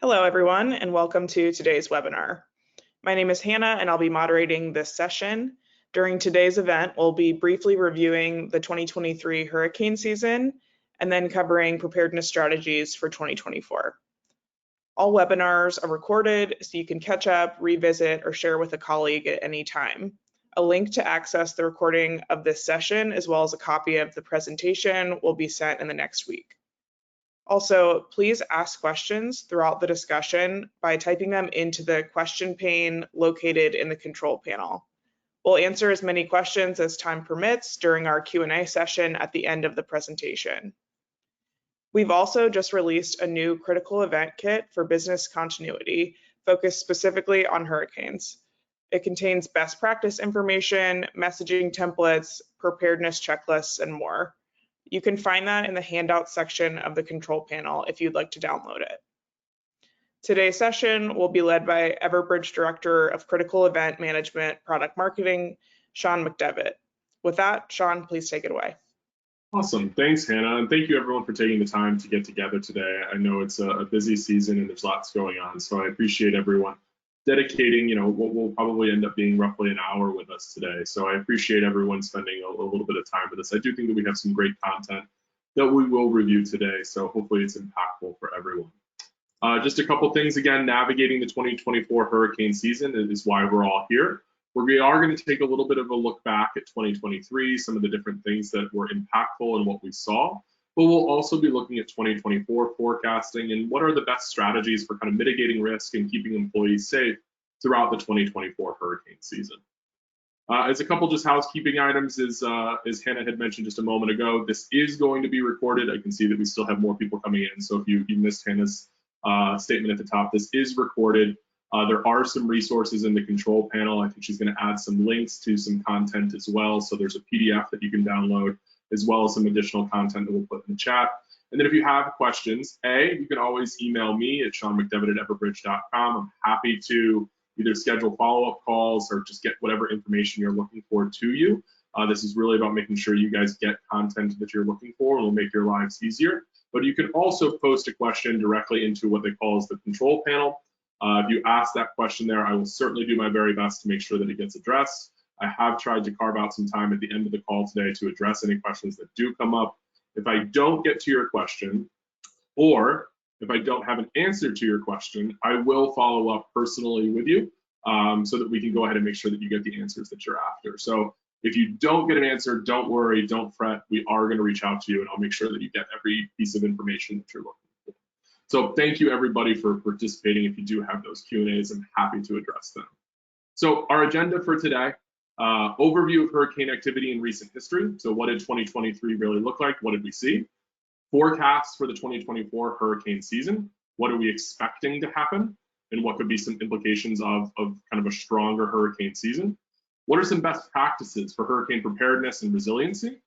Hello, everyone, and welcome to today's webinar. My name is Hannah, and I'll be moderating this session. During today's event, we'll be briefly reviewing the 2023 hurricane season and then covering preparedness strategies for 2024. All webinars are recorded, so you can catch up, revisit, or share with a colleague at any time. A link to access the recording of this session, as well as a copy of the presentation, will be sent in the next week. Also, please ask questions throughout the discussion by typing them into the question pane located in the control panel. We'll answer as many questions as time permits during our Q&A session at the end of the presentation. We've also just released a new critical event kit for business continuity focused specifically on hurricanes. It contains best practice information, messaging templates, preparedness checklists, and more. You can find that in the handout section of the control panel if you'd like to download it. Today's session will be led by Everbridge Director of Critical Event Management Product Marketing, Sean McDevitt. With that, Sean, please take it away. Awesome. Thanks, Hannah. And thank you, everyone, for taking the time to get together today. I know it's a busy season and there's lots going on, so I appreciate everyone dedicating, what will probably end up being roughly an hour with us today. So I appreciate everyone spending a little bit of time with us. I do think that we have some great content that we will review today, so hopefully it's impactful for everyone. Just a couple things, again, navigating the 2024 hurricane season is why we're all here. We are going to take a little bit of a look back at 2023, some of the different things that were impactful and what we saw. But we'll also be looking at 2024 forecasting and what are the best strategies for kind of mitigating risk and keeping employees safe throughout the 2024 hurricane season. As a couple just housekeeping items, as Hannah had mentioned just a moment ago, this is going to be recorded. I can see that we still have more people coming in, so if you missed Hannah's statement at the top, this is recorded. There are some resources in the control panel. I think she's going to add some links to some content as well. So there's a PDF that you can download, as well as some additional content that we'll put in the chat. And then if you have questions, you can always email me at seanmcdevitt@everbridge.com. I'm happy to either schedule follow-up calls or just get whatever information you're looking for to you. This is really about making sure you guys get content that you're looking for and will make your lives easier. But you can also post a question directly into what they call as the control panel. If you ask that question there, I will certainly do my very best to make sure that it gets addressed. I have tried to carve out some time at the end of the call today to address any questions that do come up. If I don't get to your question, or if I don't have an answer to your question, I will follow up personally with you so that we can go ahead and make sure that you get the answers that you're after. So if you don't get an answer, don't worry, don't fret. We are going to reach out to you, and I'll make sure that you get every piece of information that you're looking for. So thank you, everybody, for participating. If you do have those Q&As, I'm happy to address them. So our agenda for today, overview of hurricane activity in recent history. So what did 2023 really look like? What did we see? Forecasts for the 2024 hurricane season. What are we expecting to happen? And what could be some implications of kind of a stronger hurricane season? What are some best practices for hurricane preparedness and resiliency?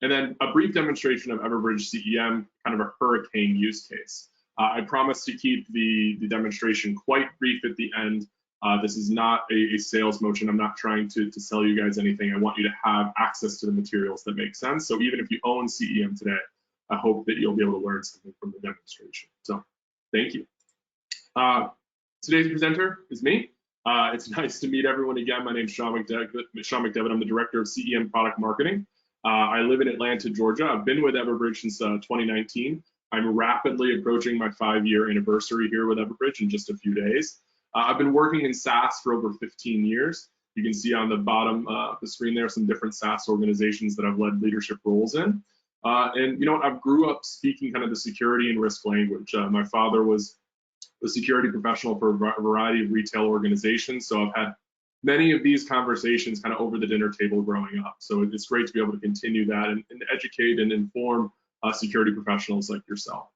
And then a brief demonstration of Everbridge CEM, kind of a hurricane use case. I promise to keep the demonstration quite brief at the end. This is not a sales motion. I'm not trying to sell you guys anything. I want you to have access to the materials that make sense. So even if you own CEM today, I hope that you'll be able to learn something from the demonstration. So thank you. Today's presenter is me. It's nice to meet everyone again. My name is Sean McDevitt. I'm the Director of CEM Product Marketing. I live in Atlanta, Georgia. I've been with Everbridge since 2019. I'm rapidly approaching my 5-year anniversary here with Everbridge in just a few days. I've been working in SaaS for over 15 years. You can see on the bottom of the screen there some different SaaS organizations that I've led leadership roles in. And I grew up speaking kind of the security and risk language. My father was a security professional for a variety of retail organizations, so I've had many of these conversations kind of over the dinner table growing up. So it's great to be able to continue that and educate and inform security professionals like yourself.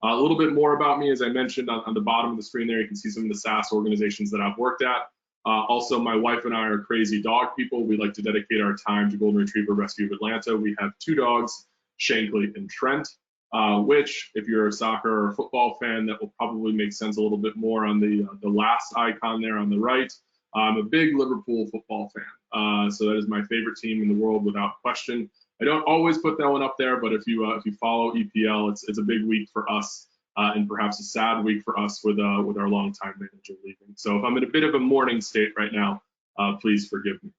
A little bit more about me, as I mentioned on the bottom of the screen there, you can see some of the SaaS organizations that I've worked at. Also, my wife and I are crazy dog people. We like to dedicate our time to Golden Retriever Rescue of Atlanta. We have 2 dogs, Shankly and Trent, which, if you're a soccer or football fan, that will probably make sense a little bit more on the last icon there on the right. I'm a big Liverpool football fan, so that is my favorite team in the world without question. I don't always put that one up there, but if you follow EPL, it's a big week for us and perhaps a sad week for us with our longtime manager leaving. So if I'm in a bit of a mourning state right now, please forgive me.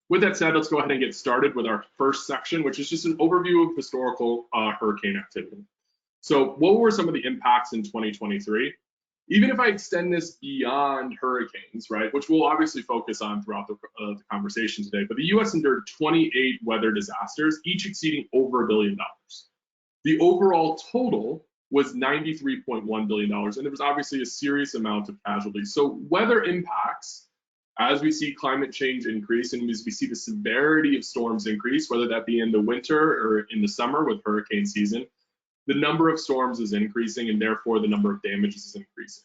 With that said, let's go ahead and get started with our first section, which is just an overview of historical hurricane activity. So what were some of the impacts in 2023? Even if I extend this beyond hurricanes, right, which we'll obviously focus on throughout the conversation today, but the U.S. endured 28 weather disasters, each exceeding over $1 billion. The overall total was $93.1 billion, and there was obviously a serious amount of casualties. So weather impacts, as we see climate change increase and as we see the severity of storms increase, whether that be in the winter or in the summer with hurricane season, the number of storms is increasing and therefore the number of damages is increasing.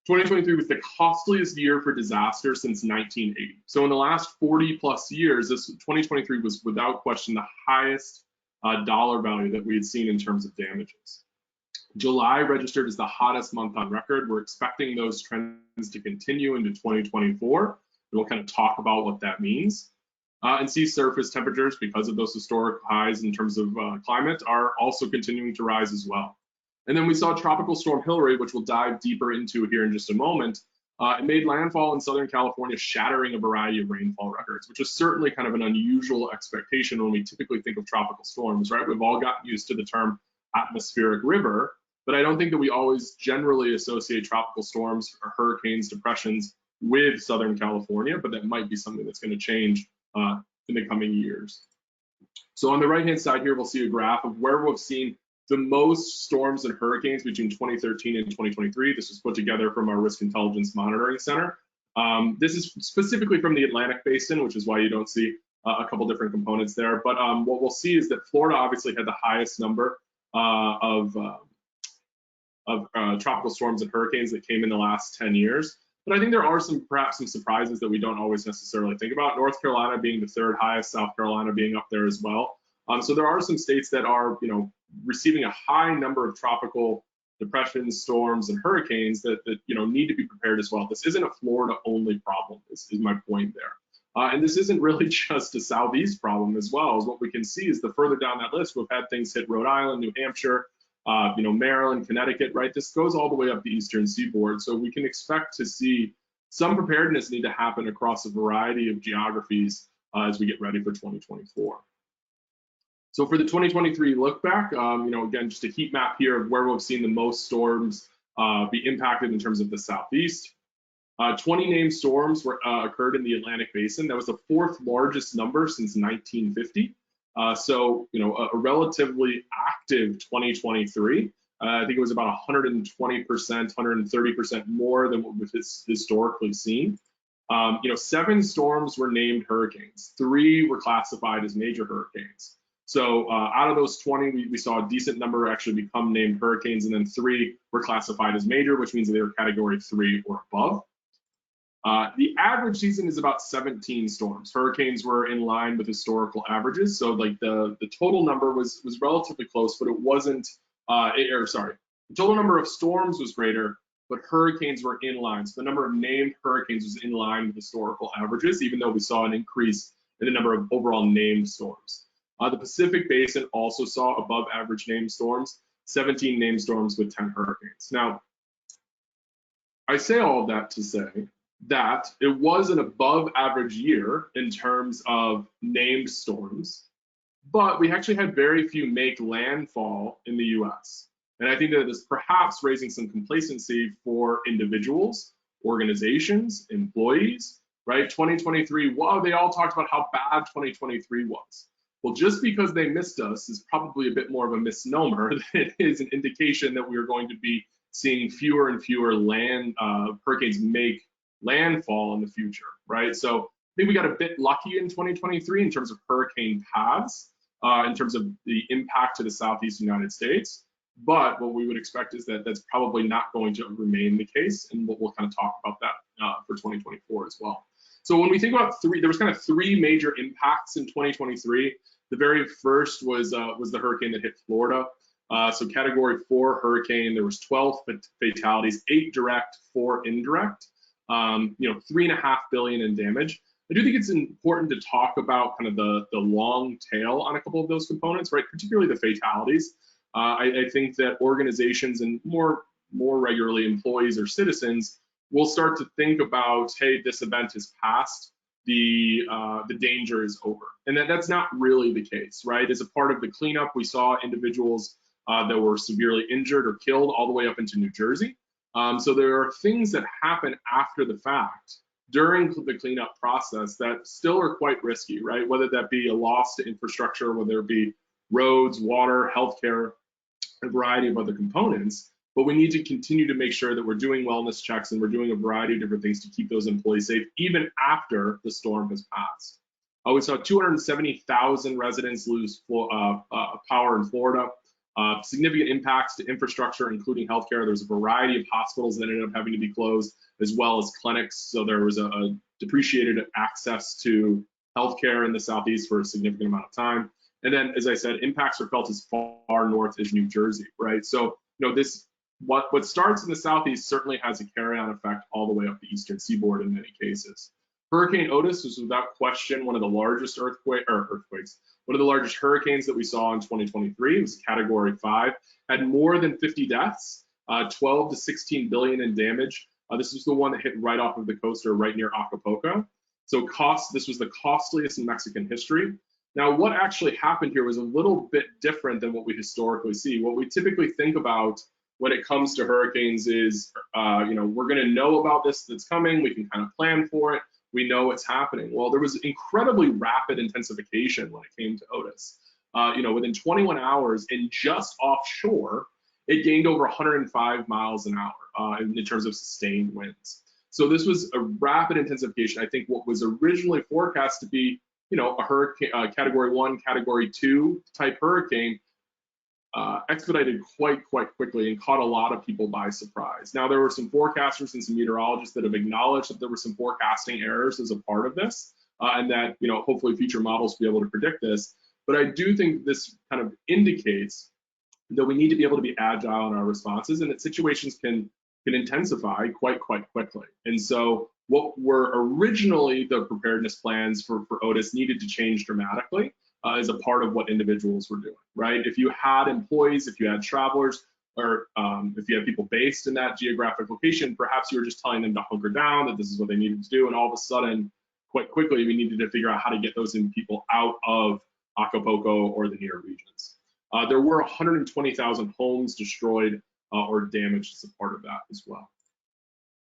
2023 was the costliest year for disaster since 1980. So in the last 40 plus years, 2023 was without question the highest dollar value that we had seen in terms of damages. July registered as the hottest month on record. We're expecting those trends to continue into 2024. And we'll kind of talk about what that means. And sea surface temperatures, because of those historic highs in terms of climate, are also continuing to rise as well. And then we saw Tropical Storm Hilary, which we'll dive deeper into here in just a moment. It made landfall in Southern California, shattering a variety of rainfall records, which is certainly kind of an unusual expectation when we typically think of tropical storms, right? We've all gotten used to the term atmospheric river, but I don't think that we always generally associate tropical storms or hurricanes, depressions with Southern California, but that might be something that's going to change in the coming years. So on the right-hand side here, we'll see a graph of where we've seen the most storms and hurricanes between 2013 and 2023. This was put together from our Risk Intelligence Monitoring Center. This is specifically from the Atlantic Basin, which is why you don't see a couple different components there. But what we'll see is that Florida obviously had the highest number of tropical storms and hurricanes that came in the last 10 years. But I think there are perhaps some surprises that we don't always necessarily think about. North Carolina being the third highest, South Carolina being up there as well. So there are some states that are, receiving a high number of tropical depressions, storms, and hurricanes that need to be prepared as well. This isn't a Florida-only problem. This is my point there. And this isn't really just a Southeast problem as well. As what we can see is the further down that list, we've had things hit Rhode Island, New Hampshire, Maryland, Connecticut, right? This goes all the way up the Eastern Seaboard. So we can expect to see some preparedness need to happen across a variety of geographies as we get ready for 2024. So for the 2023 look back, again, just a heat map here of where we've seen the most storms be impacted in terms of the Southeast. 20 named storms occurred in the Atlantic Basin. That was the fourth largest number since 1950. So, a relatively active 2023. I think it was about 120%, 130% more than what we've historically seen. 7 storms were named hurricanes. 3 were classified as major hurricanes. So out of those 20, we saw a decent number actually become named hurricanes, and then 3 were classified as major, which means they were category 3 or above. The average season is about 17 storms. Hurricanes were in line with historical averages, so like the total number was relatively close, but it wasn't. The total number of storms was greater, but hurricanes were in line. So the number of named hurricanes was in line with historical averages, even though we saw an increase in the number of overall named storms. The Pacific Basin also saw above average named storms, 17 named storms with 10 hurricanes. Now, I say all of that to say that it was an above average year in terms of named storms, but we actually had very few make landfall in the US. And I think that is perhaps raising some complacency for individuals, organizations, employees, right? 2023, wow, they all talked about how bad 2023 was. Well, just because they missed us is probably a bit more of a misnomer than it is an indication that we are going to be seeing fewer and fewer hurricanes make landfall in the future, right? So I think we got a bit lucky in 2023 in terms of hurricane paths, in terms of the impact to the Southeast United States. But what we would expect is that that's probably not going to remain the case, and we'll kind of talk about that for 2024 as well. So when we think about there was kind of 3 major impacts in 2023. The very first was the hurricane that hit Florida. So category 4 hurricane, there was 12 fatalities, 8 direct, 4 indirect, $3.5 billion in damage. I do think it's important to talk about kind of the long tail on a couple of those components, right? Particularly the fatalities. I think that organizations and more regularly employees or citizens will start to think about, hey, this event has passed, the danger is over, and that's not really the case, right? As a part of the cleanup, we saw individuals that were severely injured or killed all the way up into New Jersey. So there are things that happen after the fact during the cleanup process that still are quite risky, right? Whether that be a loss to infrastructure, whether it be roads, water, healthcare, a variety of other components. But we need to continue to make sure that we're doing wellness checks and we're doing a variety of different things to keep those employees safe, even after the storm has passed. We saw 270,000 residents lose power in Florida. Significant impacts to infrastructure, including healthcare. There's a variety of hospitals that ended up having to be closed, as well as clinics. So there was a depreciated access to healthcare in the Southeast for a significant amount of time. And then, as I said, impacts are felt as far north as New Jersey, right? So, what starts in the Southeast certainly has a carry-on effect all the way up the eastern seaboard in many cases. Hurricane Otis was without question one of the largest one of the largest hurricanes that we saw in 2023. It was Category 5, had more than 50 deaths, 12 to 16 billion in damage. This was the one that hit right off of the coast or right near Acapulco. So this was the costliest in Mexican history. Now, what actually happened here was a little bit different than what we historically see. What we typically think about when it comes to hurricanes is, we're going to know about this that's coming. We can kind of plan for it. We know what's happening. Well, there was incredibly rapid intensification when it came to Otis. Within 21 hours and just offshore, it gained over 105 miles an hour in terms of sustained winds. So this was a rapid intensification. I think what was originally forecast to be, a hurricane, Category 1, Category 2 type hurricane, expedited quite quickly and caught a lot of people by surprise. Now, there were some forecasters and some meteorologists that have acknowledged that there were some forecasting errors as a part of this, and that hopefully future models will be able to predict this. But I do think this kind of indicates that we need to be able to be agile in our responses, and that situations can intensify quite quickly. And so what were originally the preparedness plans for Otis needed to change dramatically. As a part of what individuals were doing, right? If you had employees, if you had travelers, or if you had people based in that geographic location, perhaps you were just telling them to hunker down, that this is what they needed to do, and all of a sudden, quite quickly, we needed to figure out how to get those people out of Acapulco or the near regions. There were 120,000 homes destroyed or damaged as a part of that as well.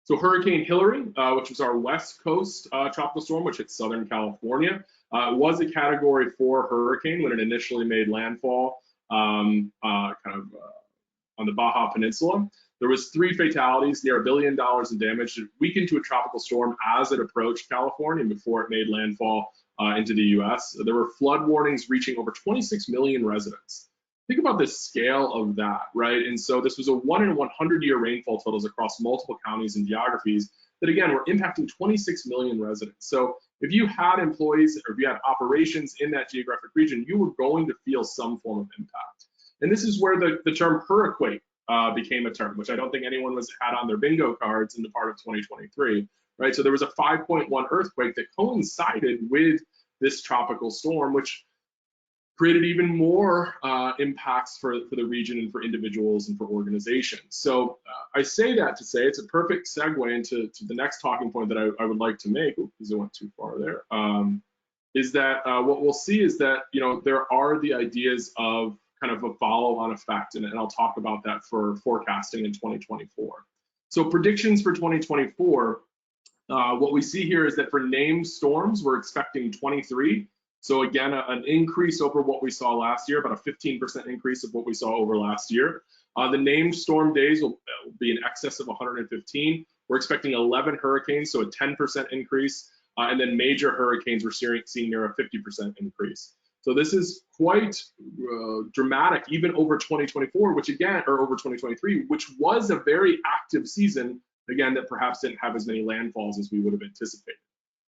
So Hurricane Hilary, which was our west coast tropical storm, which hit Southern California, was a Category 4 hurricane when it initially made landfall on the Baja Peninsula. There was 3 fatalities, near $1 billion in damage. It weakened to a tropical storm as it approached California before it made landfall into the U.S. There were flood warnings reaching over 26 million residents. Think about the scale of that, right? And so this was a 1 in 100 year rainfall totals across multiple counties and geographies that, again, were impacting 26 million residents. So if you had employees or if you had operations in that geographic region, you were going to feel some form of impact. And this is where the term hurricane became a term, which I don't think anyone had on their bingo cards in the part of 2023, right? So there was a 5.1 earthquake that coincided with this tropical storm, which created even more impacts for the region and for individuals and for organizations. So I say that to say it's a perfect segue into the next talking point that I would like to make, because I went too far there, is that what we'll see is that, there are the ideas of kind of a follow-on effect, and I'll talk about that for forecasting in 2024. So predictions for 2024, what we see here is that for named storms, we're expecting 23. So again, an increase over what we saw last year, about a 15% increase of what we saw over last year. The named storm days will be in excess of 115. We're expecting 11 hurricanes, so a 10% increase. And then major hurricanes, we're seeing near a 50% increase. So this is quite dramatic, even over 2024, which again, or over 2023, which was a very active season, again, that perhaps didn't have as many landfalls as we would have anticipated.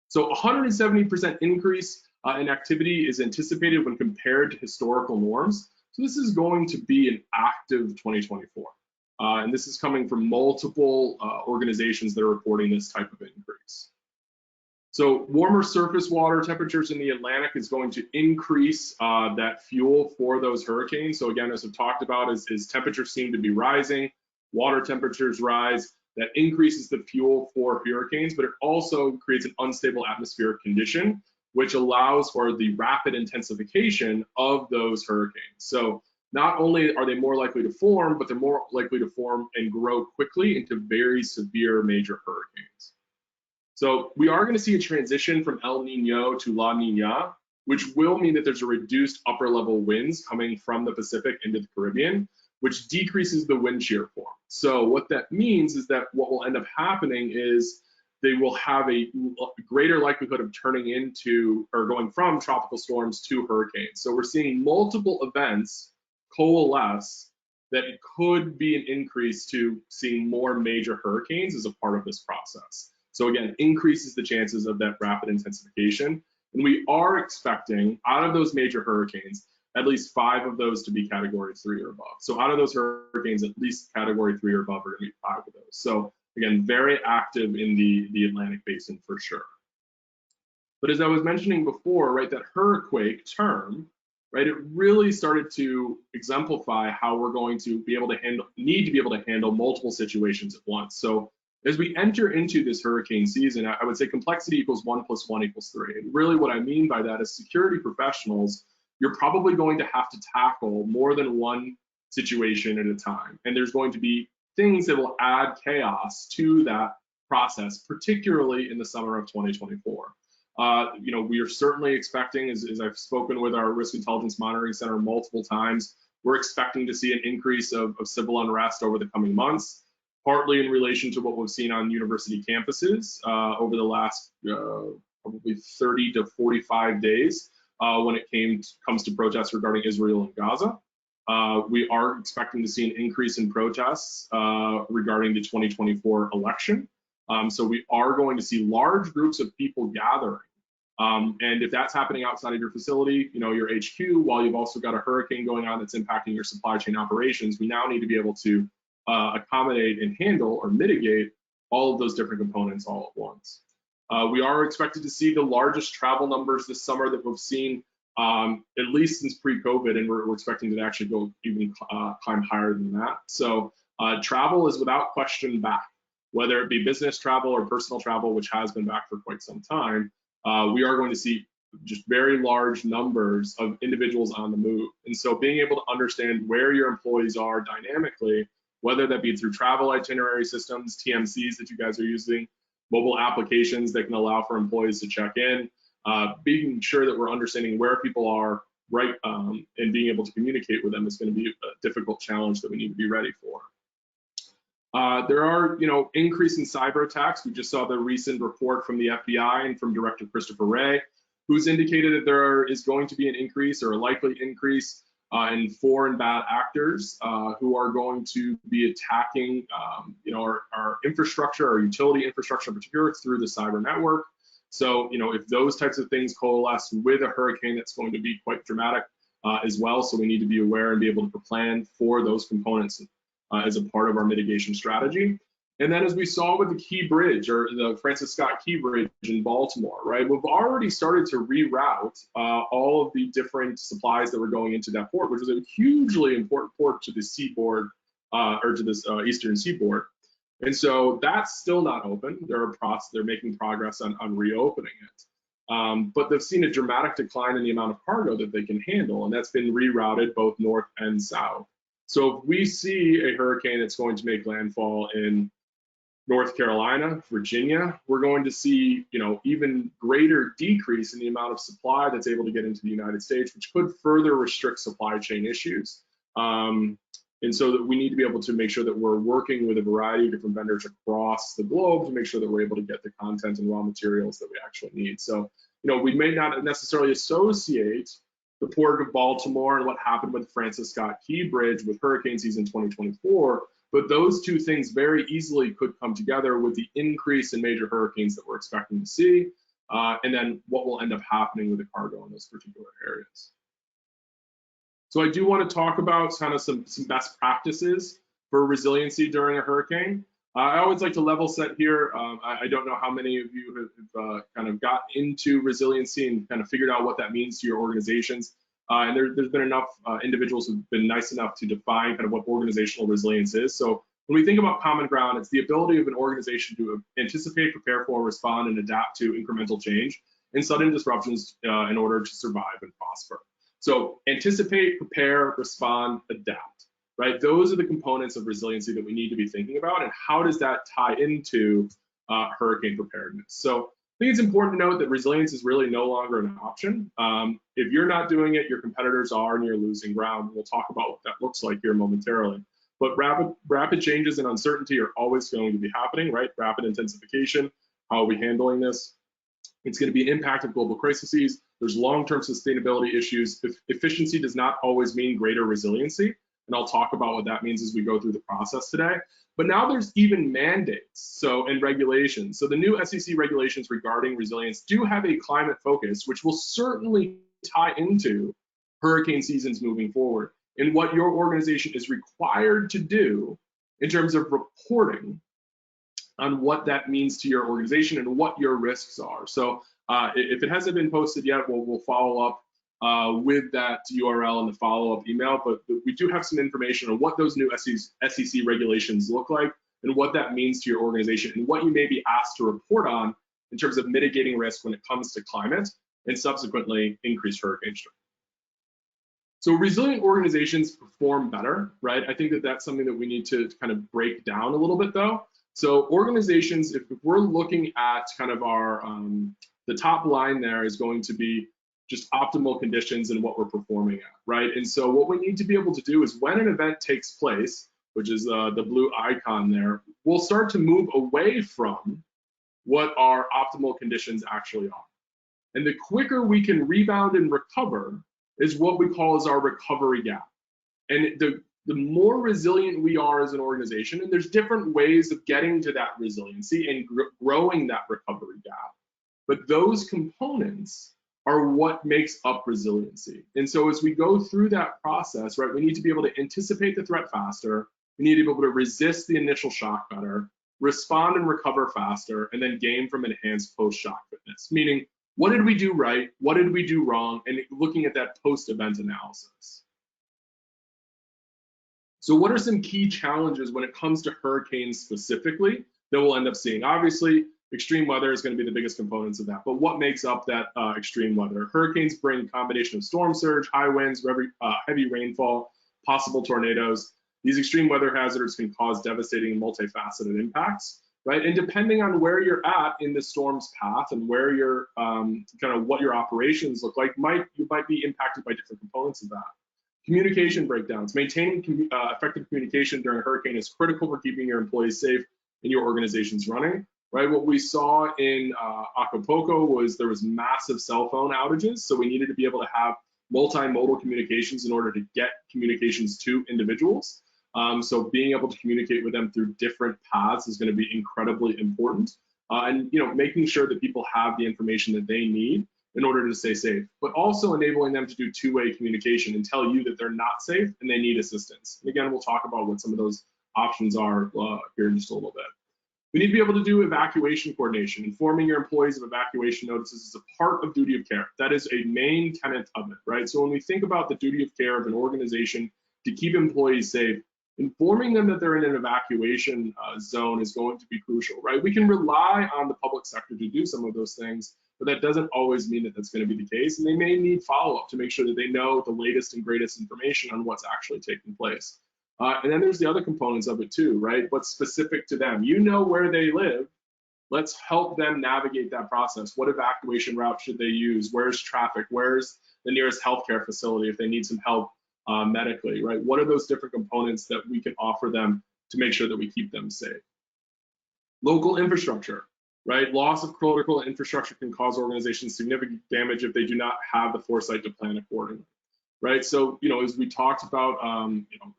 So 170% increase in activity is anticipated when compared to historical norms. So this is going to be an active 2024. And this is coming from multiple organizations that are reporting this type of increase. So warmer surface water temperatures in the Atlantic is going to increase that fuel for those hurricanes. So again, as I've talked about, as temperatures seem to be rising, water temperatures rise, that increases the fuel for hurricanes, but it also creates an unstable atmospheric condition, which allows for the rapid intensification of those hurricanes. So not only are they more likely to form, but they're more likely to form and grow quickly into very severe major hurricanes. So we are going to see a transition from El Nino to La Nina, which will mean that there's a reduced upper level winds coming from the Pacific into the Caribbean, which decreases the wind shear form. So what that means is that what will end up happening is they will have a greater likelihood of turning into or going from tropical storms to hurricanes. So we're seeing multiple events coalesce that it could be an increase to seeing more major hurricanes as a part of this process. So again, increases the chances of that rapid intensification. And we are expecting out of those major hurricanes, at least 5 of those to be category 3 or above. So out of those hurricanes, at least category 3 or above are going to be 5 of those. So again, very active in the Atlantic basin for sure. But as I was mentioning before, right, that hurricane term, right, it really started to exemplify how we're going to be able to need to be able to handle multiple situations at once. So as we enter into this hurricane season, I would say complexity equals 1 + 1 = 3. And really what I mean by that is security professionals, you're probably going to have to tackle more than one situation at a time. And there's going to be things that will add chaos to that process, particularly in the summer of 2024. You know, we are certainly expecting, as I've spoken with our Risk Intelligence Monitoring Center multiple times, we're expecting to see an increase of civil unrest over the coming months, partly in relation to what we've seen on university campuses over the last probably 30 to 45 days when it comes to protests regarding Israel and Gaza. We are expecting to see an increase in protests regarding the 2024 election. So we are going to see large groups of people gathering. And if that's happening outside of your facility, you know, your HQ, while you've also got a hurricane going on that's impacting your supply chain operations, we now need to be able to accommodate and handle or mitigate all of those different components all at once. We are expected to see the largest travel numbers this summer that we've seen at least since pre-COVID, and we're expecting to actually go even climb higher than that. So travel is without question back, whether it be business travel or personal travel, which has been back for quite some time. We are going to see just very large numbers of individuals on the move. And so being able to understand where your employees are dynamically, whether that be through travel itinerary systems, TMCs that you guys are using, mobile applications that can allow for employees to check in, being sure that we're understanding where people are, right, and being able to communicate with them is going to be a difficult challenge that we need to be ready for. There are, you know, increase in cyber attacks. We just saw the recent report from the FBI and from Director Christopher Wray, who's indicated that there is going to be an increase or a likely increase in foreign bad actors who are going to be attacking, you know, our infrastructure, our utility infrastructure in particular, through the cyber network. So, you know, if those types of things coalesce with a hurricane, that's going to be quite dramatic as well. So we need to be aware and be able to plan for those components as a part of our mitigation strategy. And then as we saw with the Key Bridge, or the Francis Scott Key Bridge in Baltimore, right, we've already started to reroute all of the different supplies that were going into that port, which is a hugely important port to the seaboard, or to this eastern seaboard. And so that's still not open. They're making progress on reopening it. But they've seen a dramatic decline in the amount of cargo that they can handle, and that's been rerouted both north and south. So if we see a hurricane that's going to make landfall in North Carolina, Virginia, we're going to see, you know, even greater decrease in the amount of supply that's able to get into the United States, which could further restrict supply chain issues. And so that we need to be able to make sure that we're working with a variety of different vendors across the globe to make sure that we're able to get the content and raw materials that we actually need. So, you know, we may not necessarily associate the Port of Baltimore and what happened with Francis Scott Key Bridge with hurricane season 2024, but those two things very easily could come together with the increase in major hurricanes that we're expecting to see, and then what will end up happening with the cargo in those particular areas. So I do want to talk about kind of some best practices for resiliency during a hurricane. I always like to level set here. I don't know how many of you have kind of got into resiliency and kind of figured out what that means to your organizations. And there's been enough individuals who've been nice enough to define kind of what organizational resilience is. So when we think about common ground, it's the ability of an organization to anticipate, prepare for, respond, and adapt to incremental change and sudden disruptions in order to survive and prosper. So anticipate, prepare, respond, adapt. Right? Those are the components of resiliency that we need to be thinking about, and how does that tie into hurricane preparedness? So I think it's important to note that resilience is really no longer an option. If you're not doing it, your competitors are, and you're losing ground. We'll talk about what that looks like here momentarily. But rapid changes and uncertainty are always going to be happening, right? Rapid intensification, how are we handling this? It's going to be an impact of global crises. There's long-term sustainability issues. Efficiency does not always mean greater resiliency. And I'll talk about what that means as we go through the process today. But now there's even mandates and regulations. So the new SEC regulations regarding resilience do have a climate focus, which will certainly tie into hurricane seasons moving forward and what your organization is required to do in terms of reporting on what that means to your organization and what your risks are. So if it hasn't been posted yet, we'll follow up with that URL in the follow-up email, but we do have some information on what those new SEC regulations look like and what that means to your organization and what you may be asked to report on in terms of mitigating risk when it comes to climate and subsequently increased hurricane strength. So resilient organizations perform better, right? I think that that's something that we need to kind of break down a little bit though. So organizations, if we're looking at kind of our, the top line there is going to be just optimal conditions and what we're performing at, right? And so what we need to be able to do is when an event takes place, which is the blue icon there, we'll start to move away from what our optimal conditions actually are. And the quicker we can rebound and recover is what we call as our recovery gap. And the more resilient we are as an organization, and there's different ways of getting to that resiliency and growing that recovery gap, but those components are what makes up resiliency. And so as we go through that process, right, we need to be able to anticipate the threat faster, we need to be able to resist the initial shock better, respond and recover faster, and then gain from enhanced post-shock fitness, meaning what did we do right, what did we do wrong, and looking at that post-event analysis. So what are some key challenges when it comes to hurricanes specifically that we'll end up seeing? Obviously, extreme weather is going to be the biggest components of that, but what makes up that extreme weather? Hurricanes bring a combination of storm surge, high winds, heavy rainfall, possible tornadoes. These extreme weather hazards can cause devastating and multifaceted impacts, right? And depending on where you're at in the storm's path and where you're kind of what your operations look like, you might be impacted by different components of that. Communication breakdowns. Maintaining effective communication during a hurricane is critical for keeping your employees safe and your organizations running, right? What we saw in Acapulco was there was massive cell phone outages, so we needed to be able to have multimodal communications in order to get communications to individuals. So being able to communicate with them through different paths is going to be incredibly important, and making sure that people have the information that they need in order to stay safe, but also enabling them to do two-way communication and tell you that they're not safe and they need assistance. And again, we'll talk about what some of those options are here in just a little bit. We need to be able to do evacuation coordination. Informing your employees of evacuation notices is a part of duty of care. That is a main tenet of it, right? So when we think about the duty of care of an organization to keep employees safe, informing them that they're in an evacuation zone is going to be crucial, right? We can rely on the public sector to do some of those things, but that doesn't always mean that that's going to be the case. And they may need follow-up to make sure that they know the latest and greatest information on what's actually taking place. And then there's the other components of it too, right? What's specific to them. You know where they live. Let's help them navigate that process. What evacuation route should they use? Where's traffic? Where's the nearest healthcare facility if they need some help medically, right? What are those different components that we can offer them to make sure that we keep them safe? Local infrastructure, right? Loss of critical infrastructure can cause organizations significant damage if they do not have the foresight to plan accordingly. Right, so as we talked about,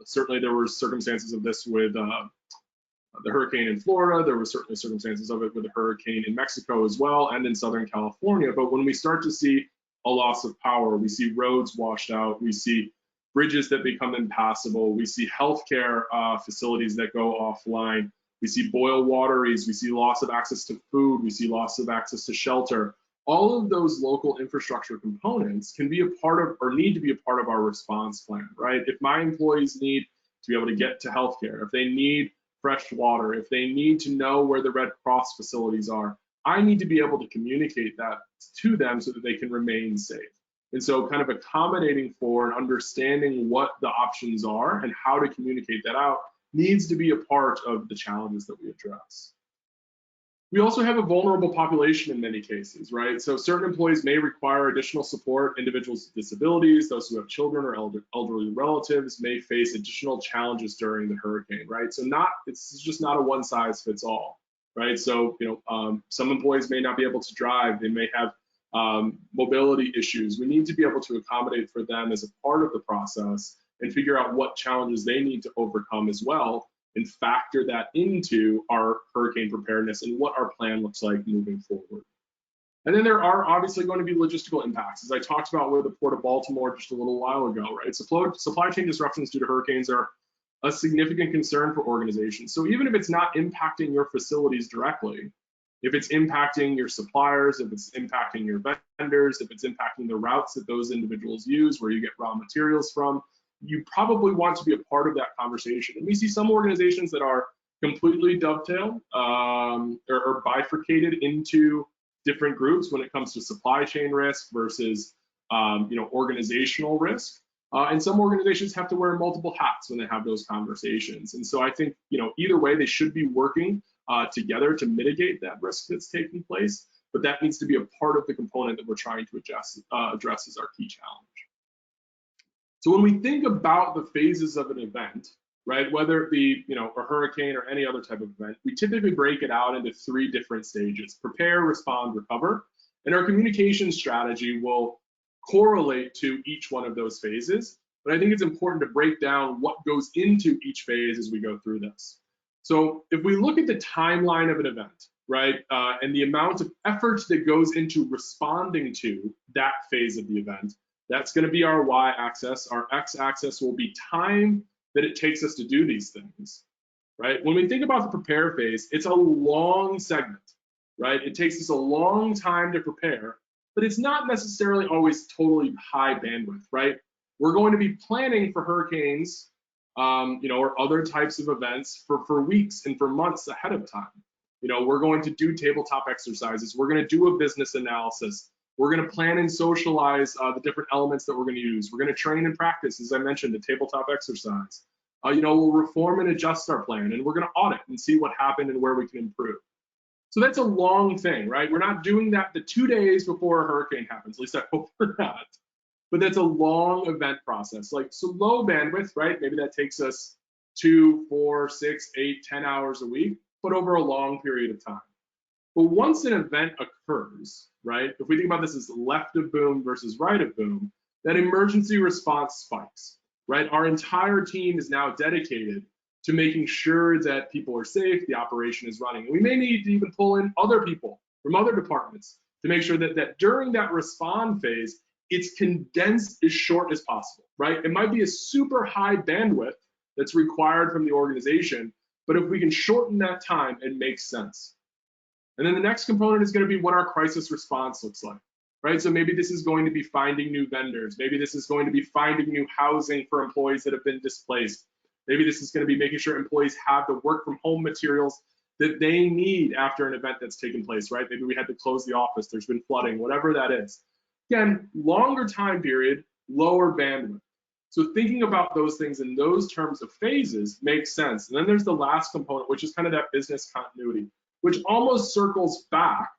certainly there were circumstances of this with the hurricane in Florida. There were certainly circumstances of it with the hurricane in Mexico as well, and in Southern California. But when we start to see a loss of power, we see roads washed out, we see bridges that become impassable, we see healthcare facilities that go offline. We see boil wateries, we see loss of access to food, we see loss of access to shelter. All of those local infrastructure components can be a part of, or need to be a part of our response plan, right? If my employees need to be able to get to healthcare, if they need fresh water, if they need to know where the Red Cross facilities are, I need to be able to communicate that to them so that they can remain safe. And so kind of accommodating for and understanding what the options are and how to communicate that out needs to be a part of the challenges that we address. We also have a vulnerable population in many cases, right? So certain employees may require additional support. Individuals with disabilities, those who have children or elderly relatives may face additional challenges during the hurricane, right? So it's just not a one size fits all, right? So, some employees may not be able to drive. They may have mobility issues. We need to be able to accommodate for them as a part of the process and figure out what challenges they need to overcome as well, and factor that into our hurricane preparedness and what our plan looks like moving forward. And then there are obviously going to be logistical impacts, as I talked about with the Port of Baltimore just a little while ago, right? So supply chain disruptions due to hurricanes are a significant concern for organizations. So even if it's not impacting your facilities directly, if it's impacting your suppliers, if it's impacting your vendors, if it's impacting the routes that those individuals use, where you get raw materials from, you probably want to be a part of that conversation. And we see some organizations that are completely dovetailed or bifurcated into different groups when it comes to supply chain risk versus organizational risk. And some organizations have to wear multiple hats when they have those conversations. And so I think either way, they should be working together to mitigate that risk that's taking place. But that needs to be a part of the component that we're trying to address as our key challenge. So when we think about the phases of an event, right, whether it be a hurricane or any other type of event, we typically break it out into 3 different stages: prepare, respond, recover. And our communication strategy will correlate to each one of those phases. But I think it's important to break down what goes into each phase as we go through this. So if we look at the timeline of an event, right, and the amount of effort that goes into responding to that phase of the event, that's going to be our y-axis. Our x-axis will be time that it takes us to do these things, right? When we think about the prepare phase, it's a long segment, right? It takes us a long time to prepare, but it's not necessarily always totally high bandwidth, right? We're going to be planning for hurricanes, or other types of events for weeks and for months ahead of time. We're going to do tabletop exercises. We're going to do a business analysis. We're going to plan and socialize the different elements that we're going to use. We're going to train and practice, as I mentioned, the tabletop exercise. We'll reform and adjust our plan, and we're going to audit and see what happened and where we can improve. So that's a long thing, right? We're not doing that the 2 days before a hurricane happens. At least I hope we're not. But that's a long event process. So low bandwidth, right? Maybe that takes us 2, 4, 6, 8, 10 hours a week, but over a long period of time. But once an event occurs, right, if we think about this as left of boom versus right of boom, that emergency response spikes, right? Our entire team is now dedicated to making sure that people are safe, the operation is running. And we may need to even pull in other people from other departments to make sure that during that respond phase, it's condensed as short as possible, right? It might be a super high bandwidth that's required from the organization, but if we can shorten that time, it makes sense. And then the next component is going to be what our crisis response looks like, right? So maybe this is going to be finding new vendors. Maybe this is going to be finding new housing for employees that have been displaced. Maybe this is going to be making sure employees have the work from home materials that they need after an event that's taken place, right? Maybe we had to close the office, there's been flooding, whatever that is. Again, longer time period, lower bandwidth. So thinking about those things in those terms of phases makes sense. And then there's the last component, which is kind of that business continuity, which almost circles back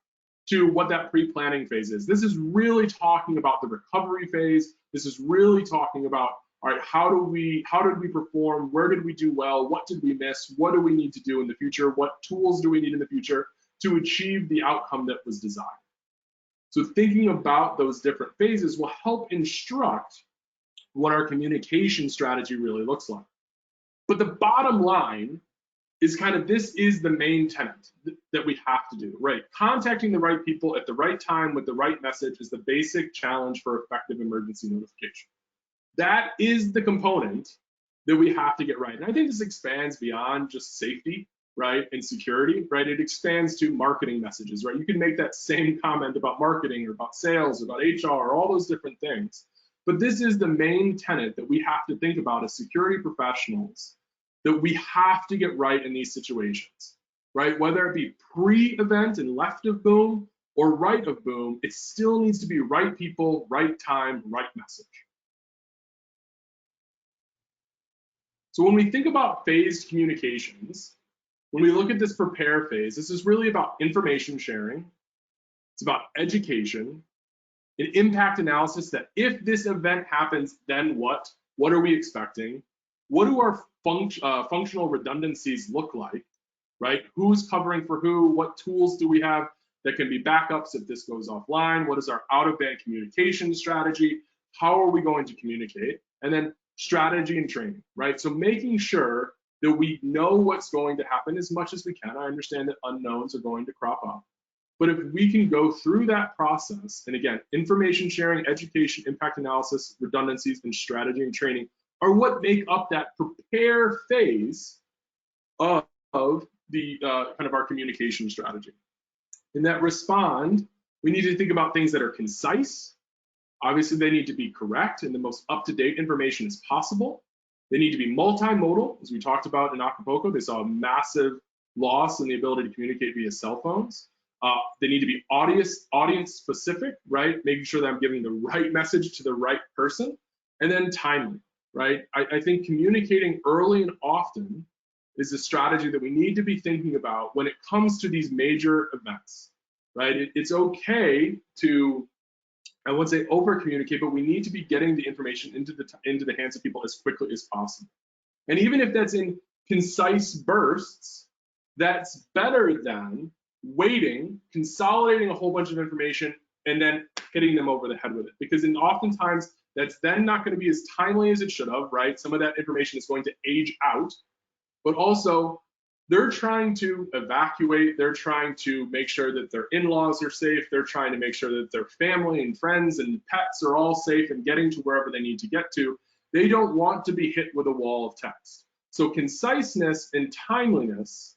to what that pre-planning phase is. This is really talking about the recovery phase. This is really talking about, all right, how did we perform? Where did we do well? What did we miss? What do we need to do in the future? What tools do we need in the future to achieve the outcome that was desired? So thinking about those different phases will help instruct what our communication strategy really looks like. But the bottom line is kind of, this is the main tenet that we have to do, right? Contacting the right people at the right time with the right message is the basic challenge for effective emergency notification. That is the component that we have to get right. And I think this expands beyond just safety. right, and security, right, it expands to marketing messages, right? You can make that same comment about marketing or about sales or about HR, all those different things. But this is the main tenet that we have to think about as security professionals, that we have to get right in these situations, right? Whether it be pre-event and left of boom or right of boom, it still needs to be right people, right time, right message. So when we think about phased communications, when we look at this prepare phase, this is really about information sharing. It's about education, an impact analysis that if this event happens, then what? What are we expecting? What do our functional redundancies look like, right? Who's covering for who? What tools do we have that can be backups if this goes offline? What is our out-of-band communication strategy? How are we going to communicate? And then strategy and training, right? So making sure that we know what's going to happen as much as we can. I understand that unknowns are going to crop up. But if we can go through that process, and again, information sharing, education, impact analysis, redundancies, and strategy and training are what make up that prepare phase of the kind of our communication strategy. In that respond, we need to think about things that are concise. Obviously, they need to be correct and the most up-to-date information as possible. They need to be multimodal, as we talked about in Acapulco. They saw a massive loss in the ability to communicate via cell phones. They need to be audience specific, right? Making sure that I'm giving the right message to the right person, and then timely, right? I think communicating early and often is a strategy that we need to be thinking about when it comes to these major events, right? It's okay to, I wouldn't say over communicate, but we need to be getting the information into the hands of people as quickly as possible. And even if that's in concise bursts, that's better than waiting, consolidating a whole bunch of information, and then hitting them over the head with it. Because oftentimes that's then not going to be as timely as it should have, right? Some of that information is going to age out, but also they're trying to evacuate, they're trying to make sure that their in-laws are safe, they're trying to make sure that their family and friends and pets are all safe and getting to wherever they need to get to. They don't want to be hit with a wall of text. So conciseness and timeliness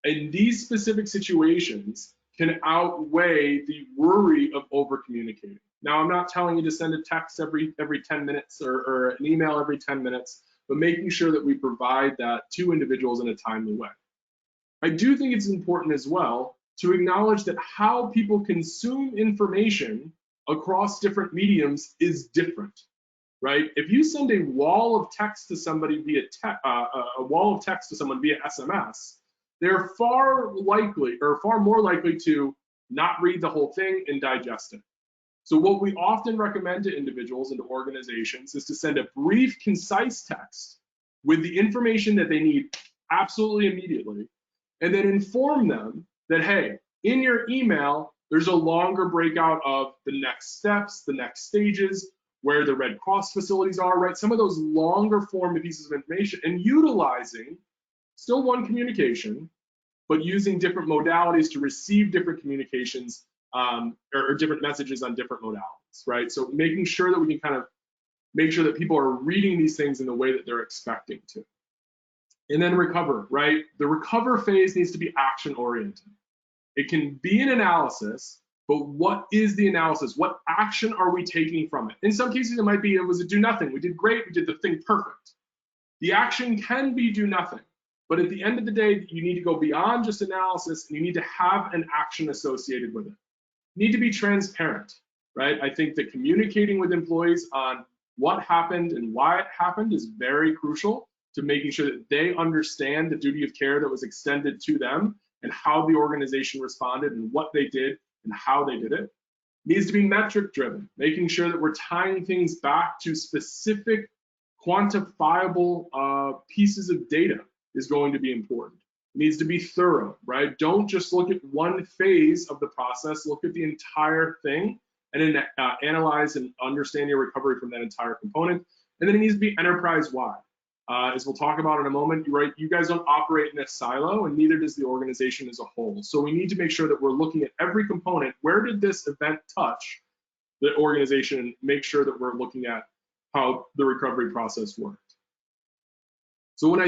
in these specific situations can outweigh the worry of over communicating. Now, I'm not telling you to send a text every 10 minutes or an email every 10 minutes, but making sure that we provide that to individuals in a timely way. I do think it's important as well to acknowledge that how people consume information across different mediums is different, right? If you send a wall of text to somebody via SMS, they're far more likely to not read the whole thing and digest it. So what we often recommend to individuals and to organizations is to send a brief, concise text with the information that they need absolutely immediately, and then inform them that, hey, in your email, there's a longer breakout of the next steps, the next stages, where the Red Cross facilities are, right? Some of those longer form pieces of information, and utilizing still one communication, but using different modalities to receive different communications or different messages on different modalities, right? So making sure that we can kind of make sure that people are reading these things in the way that they're expecting to. And then recover, right? The recover phase needs to be action oriented. It can be an analysis, but what is the analysis? What action are we taking from it? In some cases, it might be, it was a do nothing. We did great, we did the thing perfect. The action can be do nothing. But at the end of the day, you need to go beyond just analysis, and you need to have an action associated with it. You need to be transparent, right? I think that communicating with employees on what happened and why it happened is very crucial to making sure that they understand the duty of care that was extended to them and how the organization responded and what they did and how they did it. It needs to be metric driven, making sure that we're tying things back to specific quantifiable pieces of data is going to be important. It needs to be thorough, right? Don't just look at one phase of the process, look at the entire thing and then analyze and understand your recovery from that entire component. And then it needs to be enterprise-wide. As we'll talk about in a moment, right? You guys don't operate in a silo, and neither does the organization as a whole. So we need to make sure that we're looking at every component. Where did this event touch the organization, and make sure that we're looking at how the recovery process worked. So when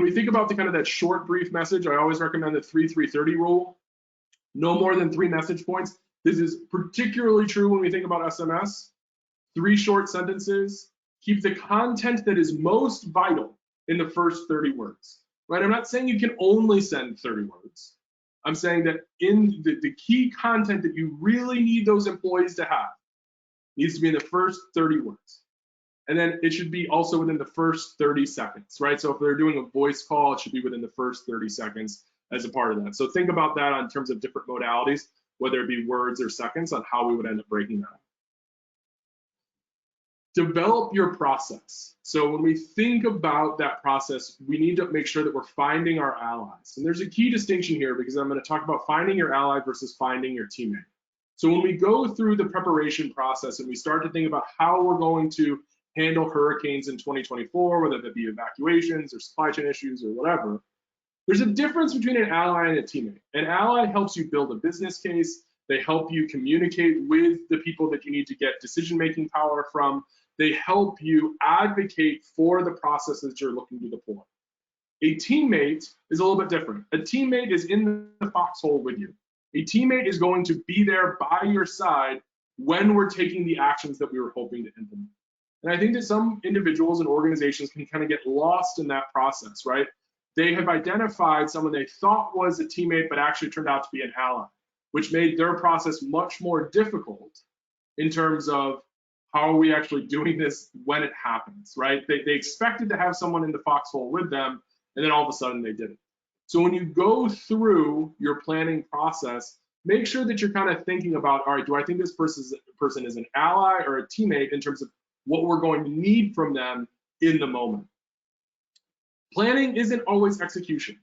we think about the kind of that short, brief message, I always recommend the 3-3-30 rule. No more than 3 message points. This is particularly true when we think about SMS. 3 short sentences. Keep the content that is most vital in the first 30 words, right? I'm not saying you can only send 30 words. I'm saying that in the key content that you really need those employees to have needs to be in the first 30 words. And then it should be also within the first 30 seconds, right? So if they're doing a voice call, it should be within the first 30 seconds as a part of that. So think about that in terms of different modalities, whether it be words or seconds, on how we would end up breaking that. Develop your process. So when we think about that process, we need to make sure that we're finding our allies. And there's a key distinction here, because I'm going to talk about finding your ally versus finding your teammate. So when we go through the preparation process and we start to think about how we're going to handle hurricanes in 2024, whether that be evacuations or supply chain issues or whatever, there's a difference between an ally and a teammate. An ally helps you build a business case. They help you communicate with the people that you need to get decision-making power from. They help you advocate for the processes you're looking to deploy. A teammate is a little bit different. A teammate is in the foxhole with you. A teammate is going to be there by your side when we're taking the actions that we were hoping to implement. And I think that some individuals and organizations can kind of get lost in that process, right? They have identified someone they thought was a teammate, but actually turned out to be an ally, which made their process much more difficult in terms of how are we actually doing this when it happens, right? They expected to have someone in the foxhole with them, and then all of a sudden they didn't. So when you go through your planning process, make sure that you're kind of thinking about, all right, do I think this person is an ally or a teammate in terms of what we're going to need from them in the moment. Planning isn't always execution,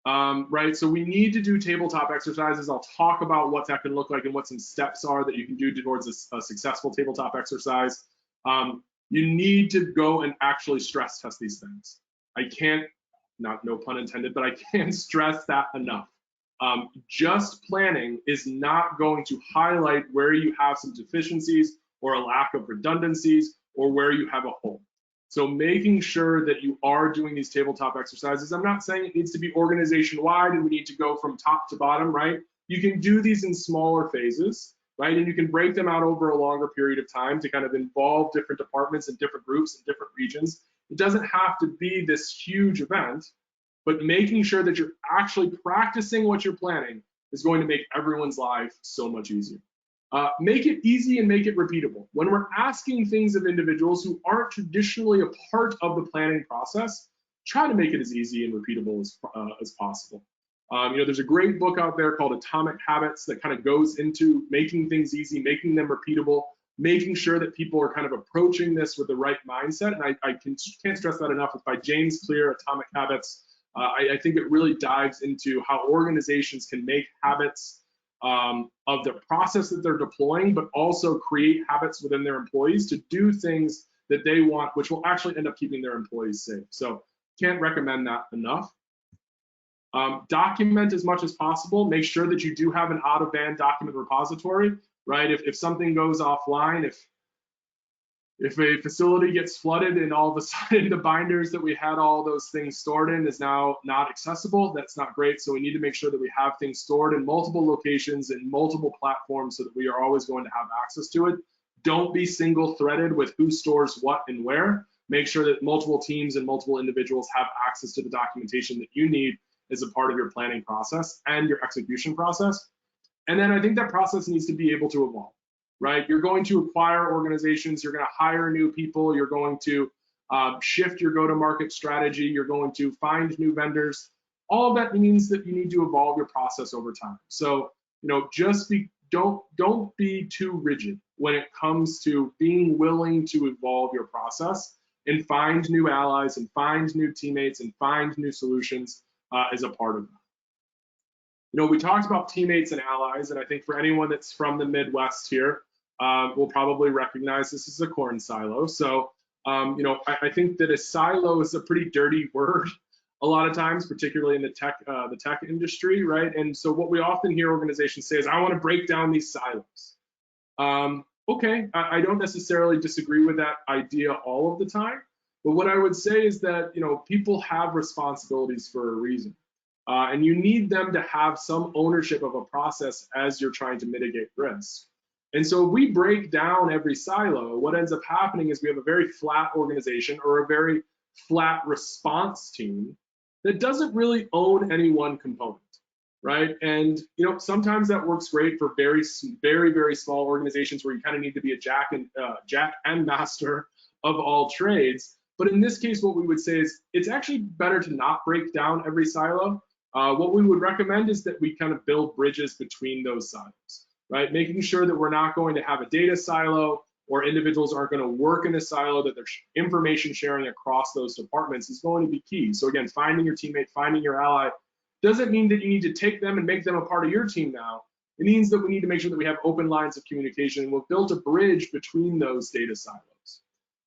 right? So we need to do tabletop exercises. I'll talk about what that can look like and what some steps are that you can do towards a successful tabletop exercise. You need to go and actually stress test these things. I can't, no pun intended, but I can't stress that enough. Just planning is not going to highlight where you have some deficiencies or a lack of redundancies or where you have a hole. So making sure that you are doing these tabletop exercises, I'm not saying it needs to be organization-wide and we need to go from top to bottom, right? You can do these in smaller phases, right? And you can break them out over a longer period of time to kind of involve different departments and different groups and different regions. It doesn't have to be this huge event, but making sure that you're actually practicing what you're planning is going to make everyone's life so much easier. Make it easy and make it repeatable. When we're asking things of individuals who aren't traditionally a part of the planning process, try to make it as easy and repeatable as possible. There's a great book out there called Atomic Habits that kind of goes into making things easy, making them repeatable, making sure that people are kind of approaching this with the right mindset. And I can't stress that enough. It's by James Clear, Atomic Habits. I think it really dives into how organizations can make habits of the process that they're deploying, but also create habits within their employees to do things that they want, which will actually end up keeping their employees safe. So can't recommend that enough. Document as much as possible. Make sure that you do have an out-of-band document repository, right? If something goes offline, if a facility gets flooded and all of a sudden the binders that we had all those things stored in is now not accessible, that's not great. So we need to make sure that we have things stored in multiple locations and multiple platforms so that we are always going to have access to it. Don't be single threaded with who stores what and where. Make sure that multiple teams and multiple individuals have access to the documentation that you need as a part of your planning process and your execution process. And then I think that process needs to be able to evolve. Right? You're going to acquire organizations, you're going to hire new people, you're going to shift your go-to-market strategy, you're going to find new vendors. All of that means that you need to evolve your process over time. So, don't be too rigid when it comes to being willing to evolve your process and find new allies and find new teammates and find new solutions as a part of that. We talked about teammates and allies, and I think for anyone that's from the Midwest here, will probably recognize this as a corn silo. So, I think that a silo is a pretty dirty word a lot of times, particularly in the tech industry, right? And so what we often hear organizations say is, I want to break down these silos. Okay, I don't necessarily disagree with that idea all of the time, But what I would say is that, people have responsibilities for a reason. And you need them to have some ownership of a process as you're trying to mitigate risk. And so if we break down every silo, what ends up happening is we have a very flat organization or a very flat response team that doesn't really own any one component, right? And sometimes that works great for very, very, very small organizations where you kind of need to be a jack and master of all trades. But in this case, what we would say is it's actually better to not break down every silo. What we would recommend is that we kind of build bridges between those silos, right? Making sure that we're not going to have a data silo or individuals aren't going to work in a silo, that there's information sharing across those departments is going to be key. So again, finding your teammate, finding your ally, doesn't mean that you need to take them and make them a part of your team now. It means that we need to make sure that we have open lines of communication, and we've built a bridge between those data silos.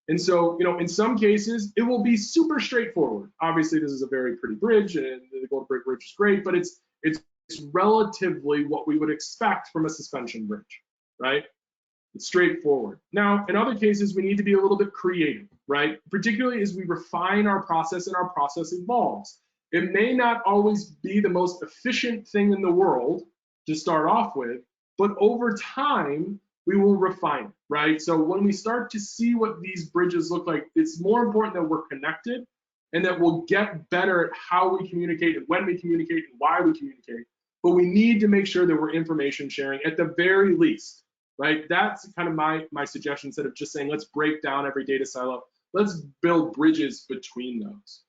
And so, in some cases, it will be super straightforward. Obviously, this is a very pretty bridge, and the Golden Brick Bridge is great, but it's relatively what we would expect from a suspension bridge, right? It's straightforward. Now, in other cases, we need to be a little bit creative, right? Particularly as we refine our process and our process evolves. It may not always be the most efficient thing in the world to start off with, but over time, we will refine it, right? So when we start to see what these bridges look like, it's more important that we're connected and that we'll get better at how we communicate and when we communicate and why we communicate. But we need to make sure that we're information sharing at the very least, right? That's kind of my suggestion. Instead of just saying, let's break down every data silo, let's build bridges between those.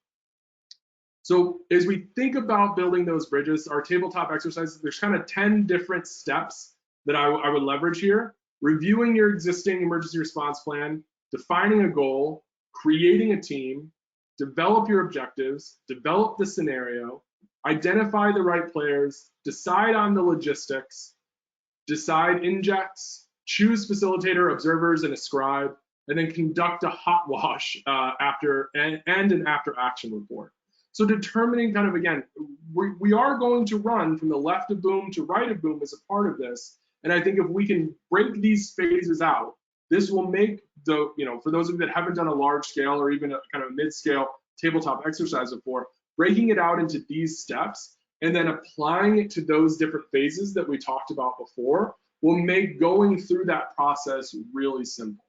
So as we think about building those bridges, our tabletop exercises, there's kind of 10 different steps that I would leverage here. Reviewing your existing emergency response plan, defining a goal, creating a team, develop your objectives, develop the scenario, identify the right players, decide on the logistics, decide injects, choose facilitator, observers, and a scribe, and then conduct a hot wash after and an after action report. So determining kind of, again, we are going to run from the left of boom to right of boom as a part of this. And I think if we can break these phases out, this will make for those of you that haven't done a large scale or even a kind of mid-scale tabletop exercise before, breaking it out into these steps and then applying it to those different phases that we talked about before will make going through that process really simple.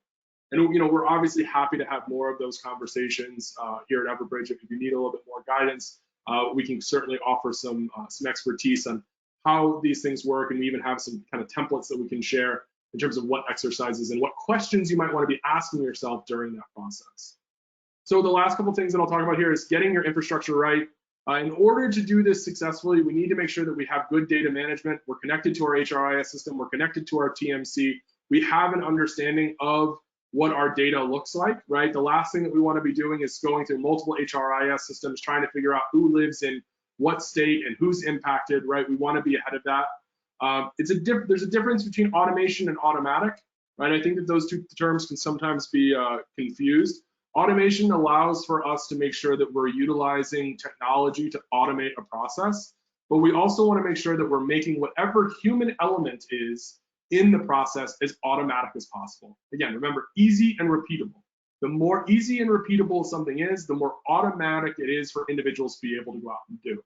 And we're obviously happy to have more of those conversations here at Everbridge. If you need a little bit more guidance, we can certainly offer some expertise on how these things work, and we even have some kind of templates that we can share in terms of what exercises and what questions you might want to be asking yourself during that process. So the last couple of things that I'll talk about here is getting your infrastructure right. In order to do this successfully, we need to make sure that we have good data management. We're connected to our HRIS system. We're connected to our TMC. We have an understanding of what our data looks like, right? The last thing that we want to be doing is going through multiple HRIS systems, trying to figure out who lives in what state and who's impacted, right? We want to be ahead of that. There's a difference between automation and automatic, right? I think that those two terms can sometimes be confused. Automation allows for us to make sure that we're utilizing technology to automate a process, but we also want to make sure that we're making whatever human element is in the process as automatic as possible. Again, remember, easy and repeatable. The more easy and repeatable something is, the more automatic it is for individuals to be able to go out and do.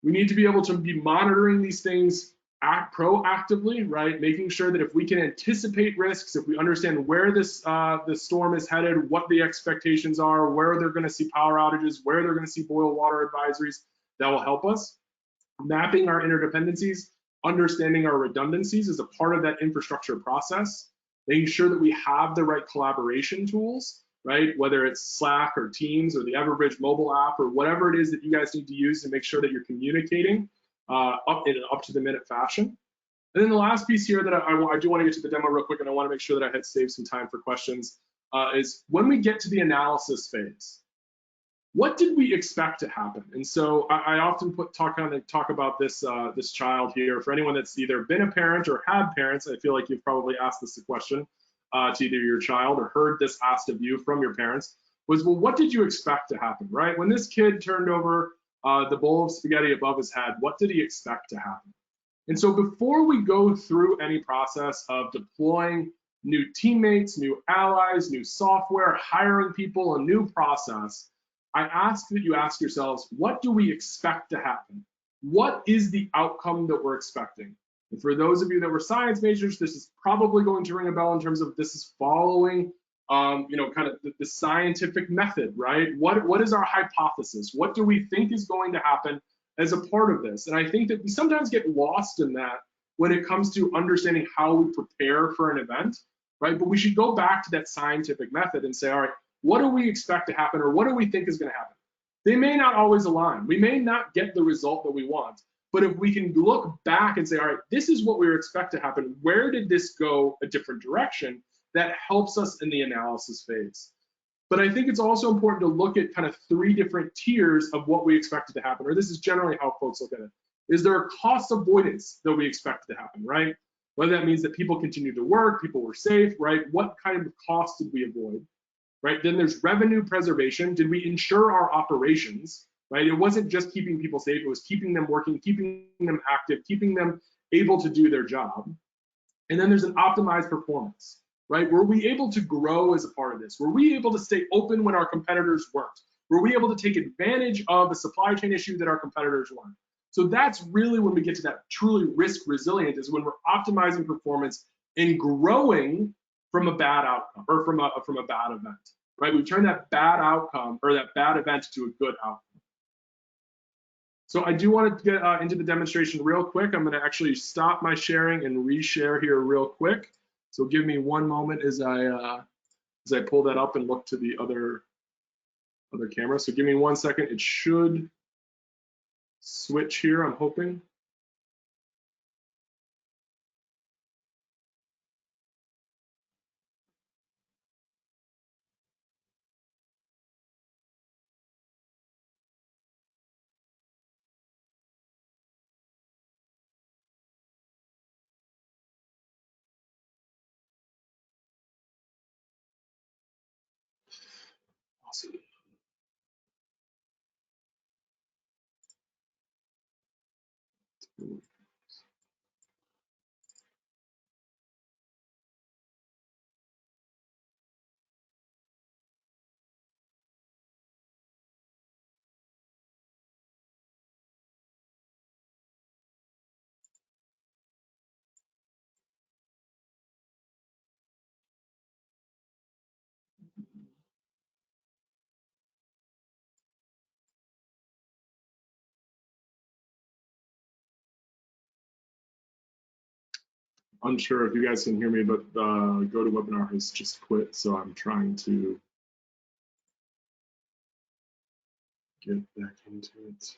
We need to be able to be monitoring these things proactively, right? Making sure that if we can anticipate risks, if we understand where this storm is headed, what the expectations are, where they're going to see power outages, where they're going to see boil water advisories, that will help us. Mapping our interdependencies, understanding our redundancies is a part of that infrastructure process. Making sure that we have the right collaboration tools, right? Whether it's Slack or Teams or the Everbridge mobile app or whatever it is that you guys need to use to make sure that you're communicating up in an up-to-the-minute fashion. And then the last piece here that I do want to get to the demo real quick, and I want to make sure that I had saved some time for questions, is when we get to the analysis phase, what did we expect to happen? And so I often talk about this this child here. For anyone that's either been a parent or had parents, I feel like you've probably asked this question to either your child or heard this asked of you from your parents, was, well, what did you expect to happen, right? When this kid turned over the bowl of spaghetti above his head, what did he expect to happen? And so before we go through any process of deploying new teammates, new allies, new software, hiring people, a new process, I ask that you ask yourselves, what do we expect to happen? What is the outcome that we're expecting? And for those of you that were science majors, this is probably going to ring a bell in terms of this is following, kind of the scientific method, right? What is our hypothesis? What do we think is going to happen as a part of this? And I think that we sometimes get lost in that when it comes to understanding how we prepare for an event, right? But we should go back to that scientific method and say, all right, what do we expect to happen, or what do we think is going to happen? They may not always align. We may not get the result that we want, but if we can look back and say, all right, this is what we expect to happen, where did this go a different direction? That helps us in the analysis phase. But I think it's also important to look at kind of 3 different tiers of what we expected to happen, or this is generally how folks look at it. Is there a cost avoidance that we expect to happen, right? Whether that means that people continue to work, people were safe, right? What kind of cost did we avoid, right? Then there's revenue preservation. Did we ensure our operations, right? It wasn't just keeping people safe, it was keeping them working, keeping them active, keeping them able to do their job. And then there's an optimized performance, right? Were we able to grow as a part of this? Were we able to stay open when our competitors weren't? Were we able to take advantage of a supply chain issue that our competitors weren't? So that's really when we get to that truly risk resilient, is when we're optimizing performance and growing from a bad outcome, or from a bad event, right? We turn that bad outcome or that bad event to a good outcome. So I do want to get into the demonstration real quick. I'm going to actually stop my sharing and reshare here real quick. So give me one moment as I pull that up and look to the other camera. So give me 1 second. It should switch here, I'm hoping. Awesome. Unsure if you guys can hear me, but GoToWebinar has just quit, so I'm trying to get back into it.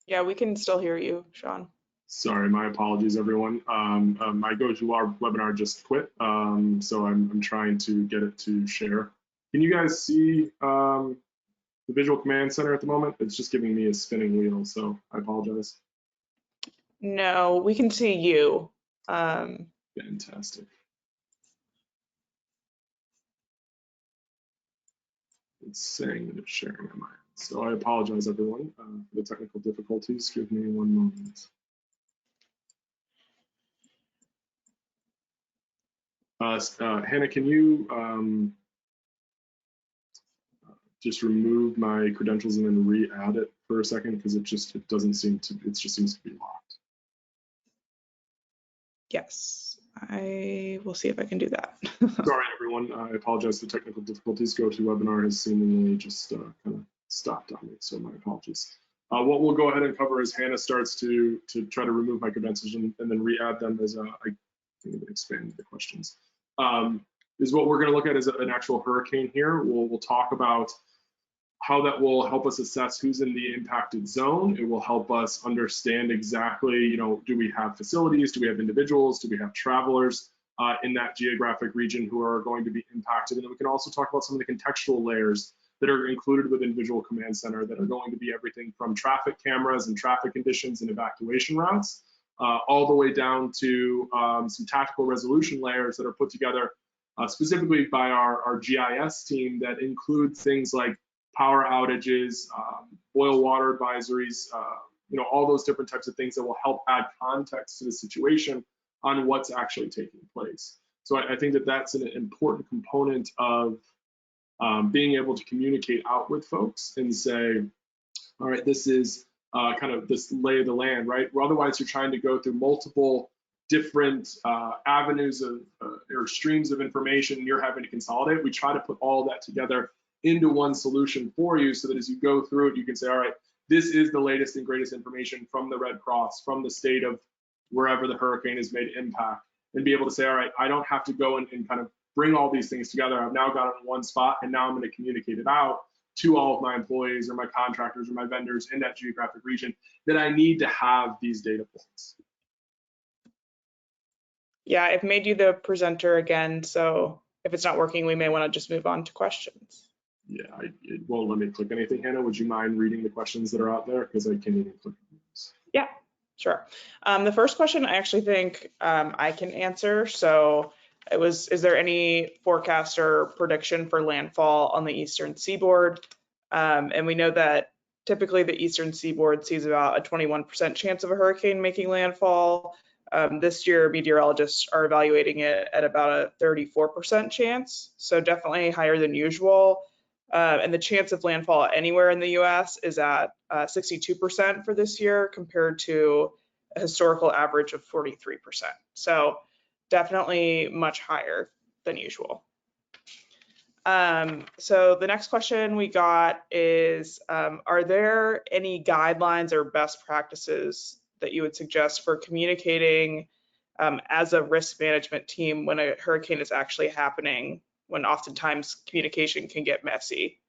Yeah, we can still hear you, Sean. Sorry, my apologies, everyone. My GoToWebinar just quit, so I'm trying to get it to share. Can you guys see the Visual Command Center at the moment? It's just giving me a spinning wheel, so I apologize. No, we can see you. Fantastic. It's saying that it's sharing on my end. So I apologize, everyone, for the technical difficulties. Give me one moment. Hannah, can you just remove my credentials and then re-add it for a second, because it just seems to be locked. Yes, I will see if I can do that. Sorry, everyone. I apologize for technical difficulties. GoToWebinar has seemingly just kind of stopped on me, so my apologies. What we'll go ahead and cover as Hannah starts to try to remove my credentials and then re-add them as I expand the questions. Is what we're going to look at is an actual hurricane here. We'll talk about how that will help us assess who's in the impacted zone. It will help us understand exactly, do we have facilities, do we have individuals, do we have travelers in that geographic region who are going to be impacted. And then we can also talk about some of the contextual layers that are included within Visual Command Center that are going to be everything from traffic cameras and traffic conditions and evacuation routes, all the way down to some tactical resolution layers that are put together specifically by our GIS team that include things like power outages, boil water advisories, all those different types of things that will help add context to the situation on what's actually taking place. So I think that that's an important component of being able to communicate out with folks and say, all right, this is kind of this lay of the land, right? Or otherwise, you're trying to go through multiple different avenues of or streams of information. You're having to consolidate. We try to put all that together into one solution for you, so that as you go through it, you can say, all right, this is the latest and greatest information from the Red Cross, from the state of wherever the hurricane has made impact, and be able to say, all right, I don't have to go and kind of bring all these things together. I've now got it in one spot, and now I'm going to communicate it out to all of my employees or my contractors or my vendors in that geographic region that I need to have these data points. Yeah, I've made you the presenter again, so if it's not working, we may want to just move on to questions. Yeah, it won't let me click anything. Hannah, would you mind reading the questions that are out there? Because I can't even click these. Yeah, sure. The first question I actually think I can answer. So it was, is there any forecast or prediction for landfall on the eastern seaboard? And we know that typically the eastern seaboard sees about a 21% chance of a hurricane making landfall. This year, meteorologists are evaluating it at about a 34% chance, so definitely higher than usual. And the chance of landfall anywhere in the US is at 62% for this year, compared to a historical average of 43%. So definitely much higher than usual. So the next question we got is, are there any guidelines or best practices that you would suggest for communicating as a risk management team when a hurricane is actually happening, when oftentimes communication can get messy?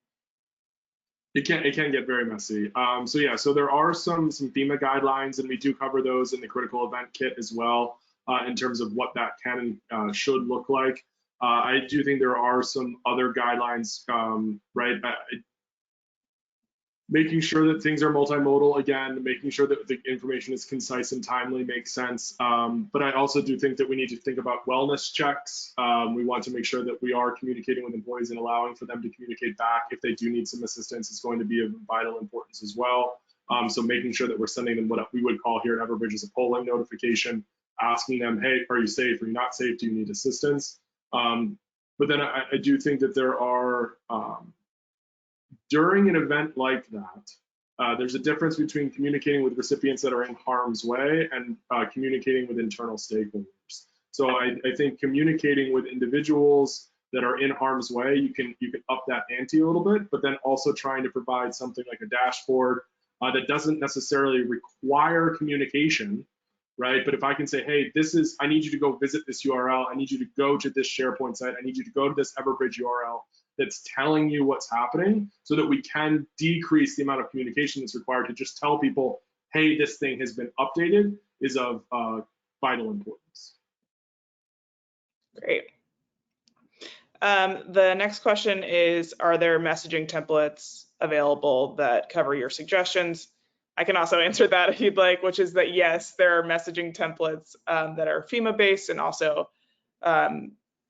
It can get very messy. So yeah, so there are some FEMA guidelines, and we do cover those in the critical event kit as well, in terms of what that can and should look like. I do think there are some other guidelines, right? Making sure that things are multimodal, again, making sure that the information is concise and timely makes sense. But I also do think that we need to think about wellness checks. We want to make sure that we are communicating with employees and allowing for them to communicate back. If they do need some assistance, it's going to be of vital importance as well. So making sure that we're sending them what we would call here at Everbridge as a polling notification, asking them, hey, are you safe? Are you not safe? Do you need assistance? But then I do think that there are, during an event like that, there's a difference between communicating with recipients that are in harm's way and communicating with internal stakeholders. So I think communicating with individuals that are in harm's way, you can up that ante a little bit, but then also trying to provide something like a dashboard that doesn't necessarily require communication, right? But if I can say, hey, I need you to go visit this URL, I need you to go to this SharePoint site, I need you to go to this Everbridge URL, that's telling you what's happening, so that we can decrease the amount of communication that's required to just tell people, hey, this thing has been updated, is of vital importance. Great. The next question is, are there messaging templates available that cover your suggestions? I can also answer that if you'd like, which is that yes, there are messaging templates that are FEMA based and also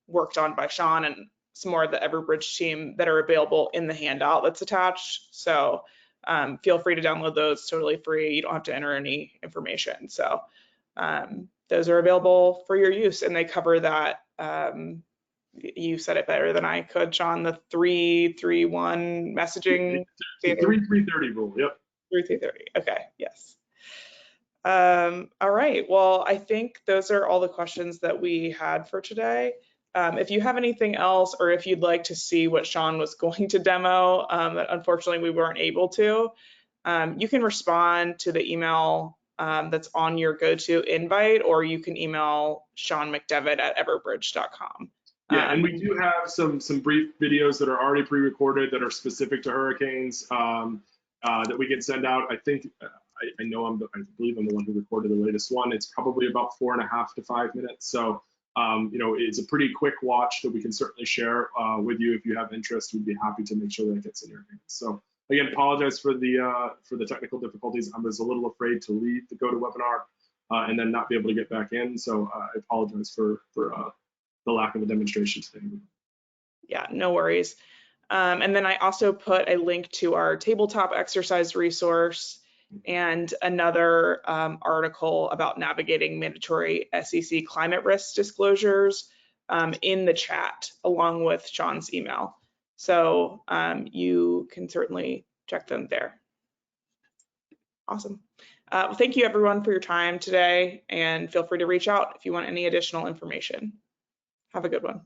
worked on by Sean and some more of the Everbridge team that are available in the handout that's attached. So feel free to download those, totally free. You don't have to enter any information. So those are available for your use, and they cover that. You said it better than I could, Sean, the 3-3-1 messaging. 3-3-30 rule, yep. 3-3-30, okay, yes. All right, well, I think those are all the questions that we had for today. If you have anything else, or if you'd like to see what Sean was going to demo, that unfortunately we weren't able to, you can respond to the email that's on your go-to invite, or you can email Sean McDevitt at everbridge.com. Yeah, and we do have some brief videos that are already pre-recorded that are specific to hurricanes that we can send out. I think, I believe I'm the one who recorded the latest one. It's probably about 4.5 to 5 minutes. So, it's a pretty quick watch that we can certainly share with you if you have interest. We'd be happy to make sure that it gets in your hands. So again, apologize for the technical difficulties. I was a little afraid to leave the GoToWebinar and then not be able to get back in. So I apologize for the lack of a demonstration today. Yeah, no worries. And then I also put a link to our tabletop exercise resource. and another article about navigating mandatory SEC climate risk disclosures in the chat along with Sean's email. So you can certainly check them there. Awesome. Well, thank you everyone for your time today, and feel free to reach out if you want any additional information. Have a good one.